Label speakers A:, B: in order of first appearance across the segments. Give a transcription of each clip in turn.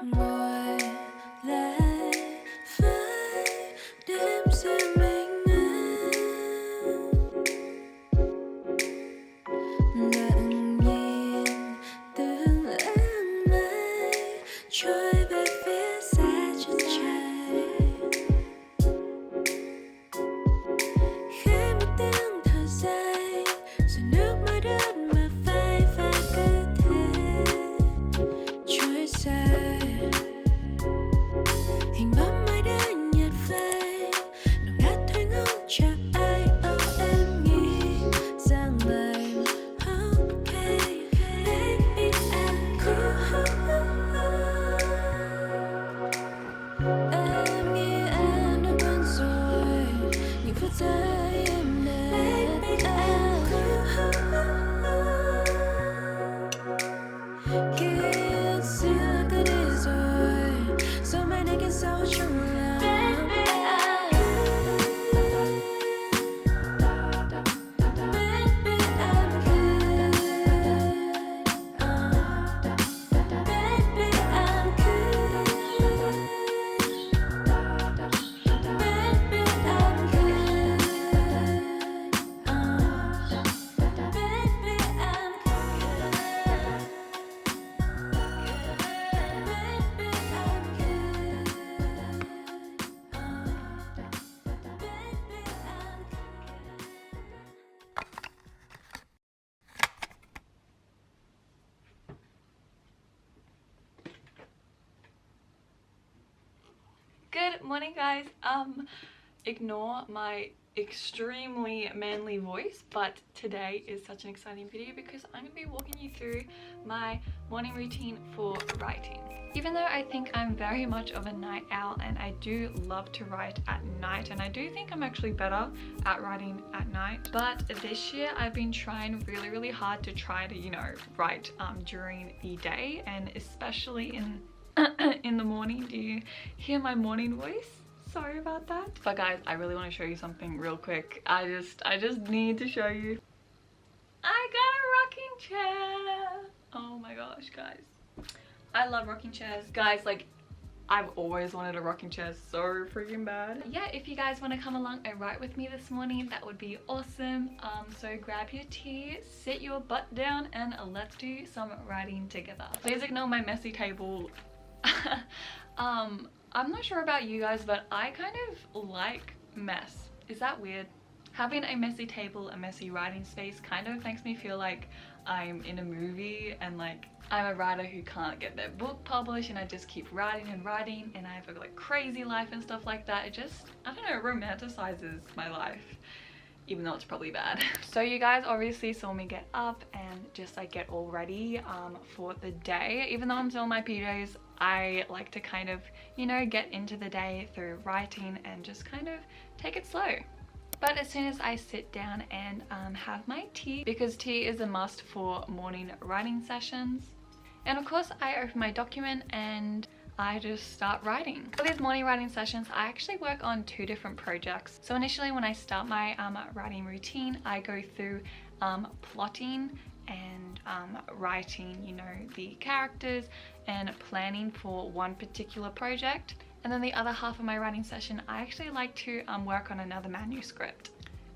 A: Ngồi lại với đêm riêng mình lặng nhìn từng áng mây trôi về phía xa chân trời. Khi một tiếng thở dài rồi nước mắt ướt bờ vai và cứ thế trôi dài. Hình bóng ai đã nhạt phai, lòng đã thôi ngóng chờ ai. Em nghĩ rằng I'm okay, baby I'm cool. Em nghĩ em đã quên rồi những phút giây em nên I'm cool. Khi xưa cứ đi rồi, giờ mai đây kiên sâu trong lòng. Baby I'm good. Baby I'm good. Baby I'm good. Baby I'm good. Baby I'm
B: Good morning, guys. Ignore my extremely manly voice, but today is such an exciting video because I'm gonna be walking you through my morning routine for writing. Even though I think I'm very much of a night owl and I do love to write at night, and I do think I'm actually better at writing at night, but this year I've been trying really hard to try to, you know, write during the day, and especially in the morning. Do you hear my morning voice? Sorry about that. But guys, I really want to show you something real quick. I just need to show you. I got a rocking chair. Oh my gosh, guys. I love rocking chairs. Guys, like, I've always wanted a rocking chair so freaking bad. Yeah, if you guys want to come along and write with me this morning, that would be awesome. So grab your tea, sit your butt down, and let's do some writing together. Please ignore my messy table. I'm not sure about you guys, but I kind of like mess. Is that weird? Having a messy table, a messy writing space kind of makes me feel like I'm in a movie and like I'm a writer who can't get their book published and I just keep writing and writing and I have a like crazy life and stuff like that. It just, I don't know, romanticizes my life, even though it's probably bad. So you guys obviously saw me get up and just like get all ready for the day. Even though I'm still in my PJs, I like to kind of, you know, get into the day through writing and just kind of take it slow. But as soon as I sit down and have my tea, because tea is a must for morning writing sessions, and of course I open my document and I just start writing. For these morning writing sessions, I actually work on 2 different projects. So initially when I start my writing routine, I go through plotting and writing, you know, the characters and planning for one particular project. And then the other half of my writing session, I actually like to work on another manuscript.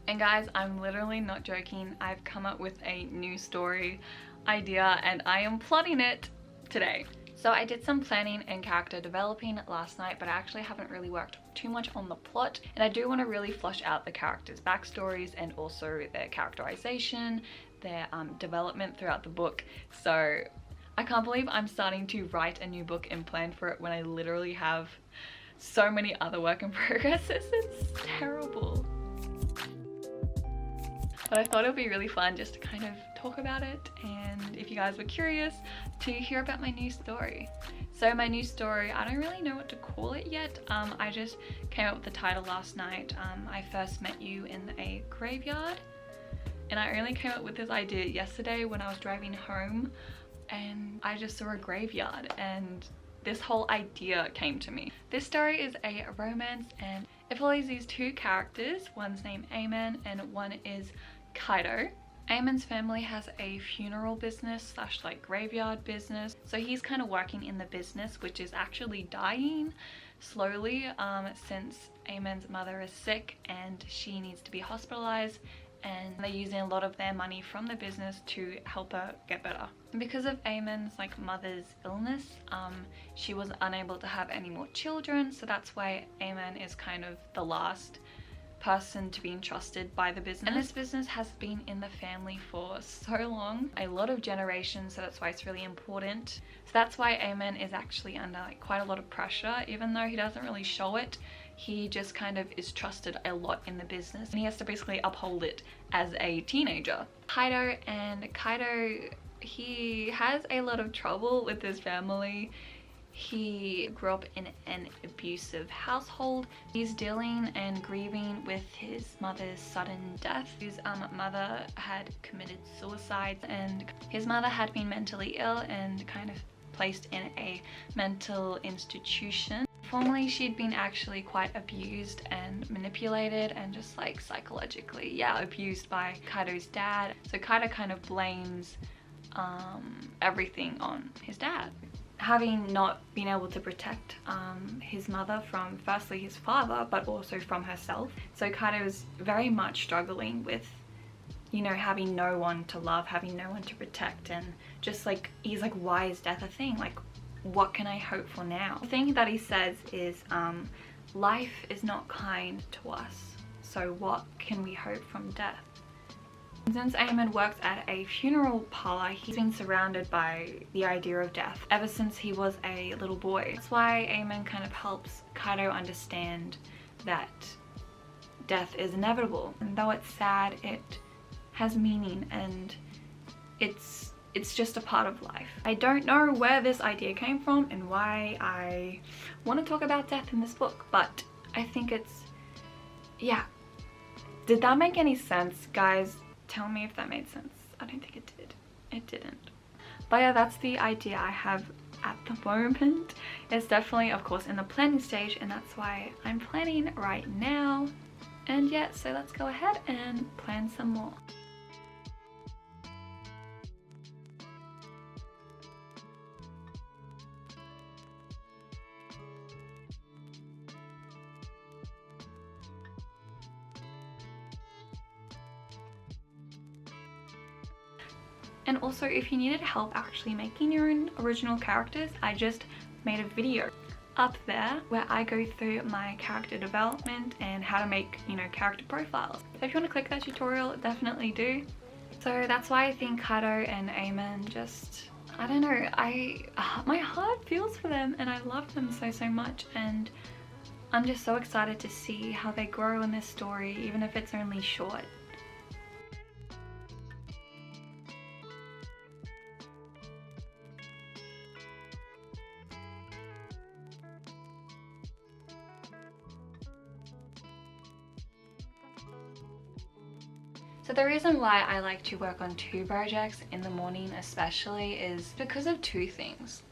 B: And guys, I'm literally not joking. I've come up with a new story idea and I am plotting it today. So I did some planning and character developing last night, but I actually haven't really worked too much on the plot, and I do want to really flush out the characters' backstories and also their characterization, their development throughout the book. So I can't believe I'm starting to write a new book and plan for it when I literally have so many other work in progress. This is terrible. But I thought it would be really fun just to kind of talk about it, and if you guys were curious, to hear about my new story. So my new story, I don't really know what to call it yet. I just came up with the title last night. I first met you in a graveyard, and I only came up with this idea yesterday when I was driving home, and I just saw a graveyard and this whole idea came to me. This story is a romance and it follows these 2 characters. One's named Amen and one is Kaido. Eamon's family has a funeral business slash like graveyard business, so he's kind of working in the business, which is actually dying slowly since Eamon's mother is sick and she needs to be hospitalized, and they're using a lot of their money from the business to help her get better. And because of Eamon's like mother's illness, she was unable to have any more children, so that's why Eamon is kind of the last person to be entrusted by the business. And this business has been in the family for so long, a lot of generations, so that's why it's really important. So that's why Eamon is actually under like quite a lot of pressure, even though he doesn't really show it. He just kind of is trusted a lot in the business and he has to basically uphold it as a teenager. Kaido, he has a lot of trouble with his family. He grew up in an abusive household. He's dealing and grieving with his mother's sudden death. His mother had committed suicide and his mother had been mentally ill and kind of placed in a mental institution. Formerly, she'd been actually quite abused and manipulated and just like psychologically, abused by Kaido's dad. So Kaido kind of blames everything on his dad. Having not been able to protect his mother from firstly his father, but also from herself. So Kaido is very much struggling with, you know, having no one to love, having no one to protect, and just like, he's like, why is death a thing? Like, what can I hope for now? The thing that he says is, life is not kind to us, so what can we hope from death? Since Eamon works at a funeral parlor, he's been surrounded by the idea of death ever since he was a little boy. That's why Eamon kind of helps Kaido understand that death is inevitable. And though it's sad, it has meaning and it's just a part of life. I don't know where this idea came from and why I want to talk about death in this book, but I think it's, Did that make any sense, guys? Tell me if that made sense. I don't think it did. It didn't. But yeah, that's the idea I have at the moment. It's definitely, of course, in the planning stage, and that's why I'm planning right now. And yeah, so let's go ahead and plan some more. And also, if you needed help actually making your own original characters, I just made a video up there where I go through my character development and how to make, you know, character profiles. So if you want to click that tutorial, definitely do. So that's why I think Kaido and Eamon just, I don't know, my heart feels for them and I love them so much, and I'm just so excited to see how they grow in this story, even if it's only short. So the reason why I like to work on 2 projects in the morning especially is because of 2 things.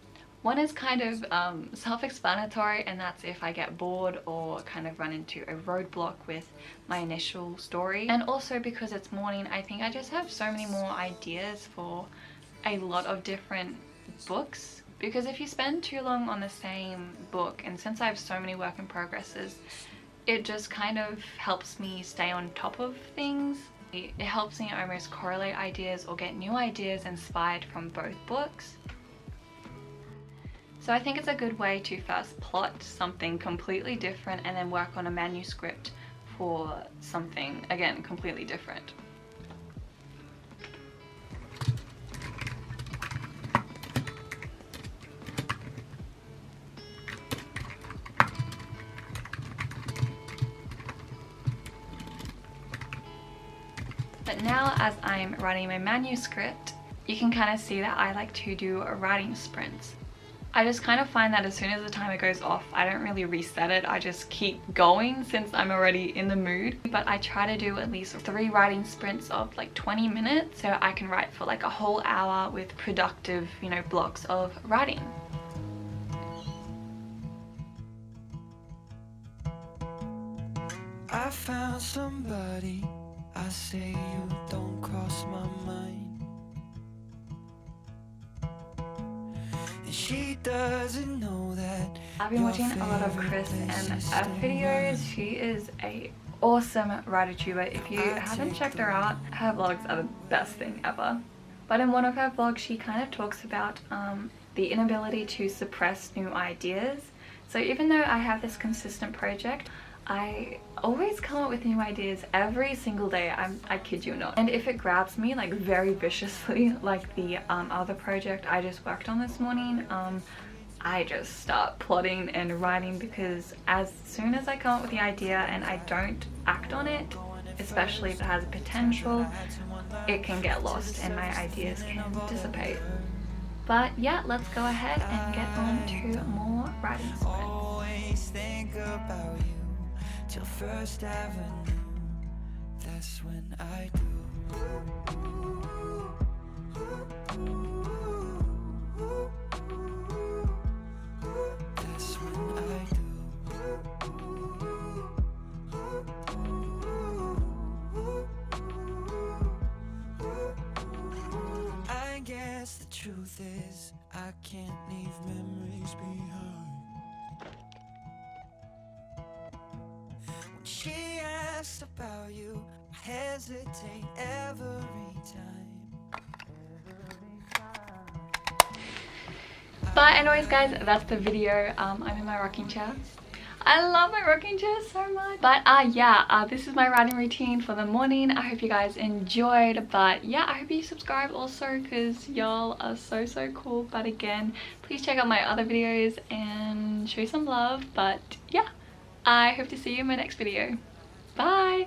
B: One is kind of self-explanatory, and that's if I get bored or kind of run into a roadblock with my initial story. And also because it's morning, I think I just have so many more ideas for a lot of different books. Because if you spend too long on the same book, and since I have so many work in progresses, it just kind of helps me stay on top of things. It helps me almost correlate ideas or get new ideas inspired from both books. So I think it's a good way to first plot something completely different and then work on a manuscript for something, again, completely different. But now, as I'm writing my manuscript, you can kind of see that I like to do writing sprints. I just kind of find that as soon as the timer goes off, I don't really reset it. I just keep going since I'm already in the mood. But I try to do at least 3 writing sprints of like 20 minutes so I can write for like a whole hour with productive, you know, blocks of writing.
C: I found somebody, I say you don't cross my she doesn't know that.
B: I've been watching a lot of Chris and F videos. She is a awesome rider tuber. If you haven't checked her out, her vlogs are the best thing ever. But in one of her vlogs, she kind of talks about the inability to suppress new ideas. So even though I have this consistent project, I always come up with new ideas every single day. I kid you not. And if it grabs me like very viciously, like the other project I just worked on this morning, I just start plotting and writing, because as soon as I come up with the idea and I don't act on it, especially if it has a potential, it can get lost and my ideas can dissipate. But yeah, let's go ahead and get on to more writing spreads.
C: Always think about you till First Avenue. That's when I do. That's when I do. I guess the truth is I can't leave memories behind. When she asks about you, I hesitate every time.
B: But anyways guys, that's the video. I'm in my rocking chair. I love my rocking chair so much. But yeah, this is my writing routine for the morning. I hope you guys enjoyed. But yeah, I hope you subscribe also, because y'all are so cool. But again, please check out my other videos and show some love. But yeah, I hope to see you in my next video. Bye!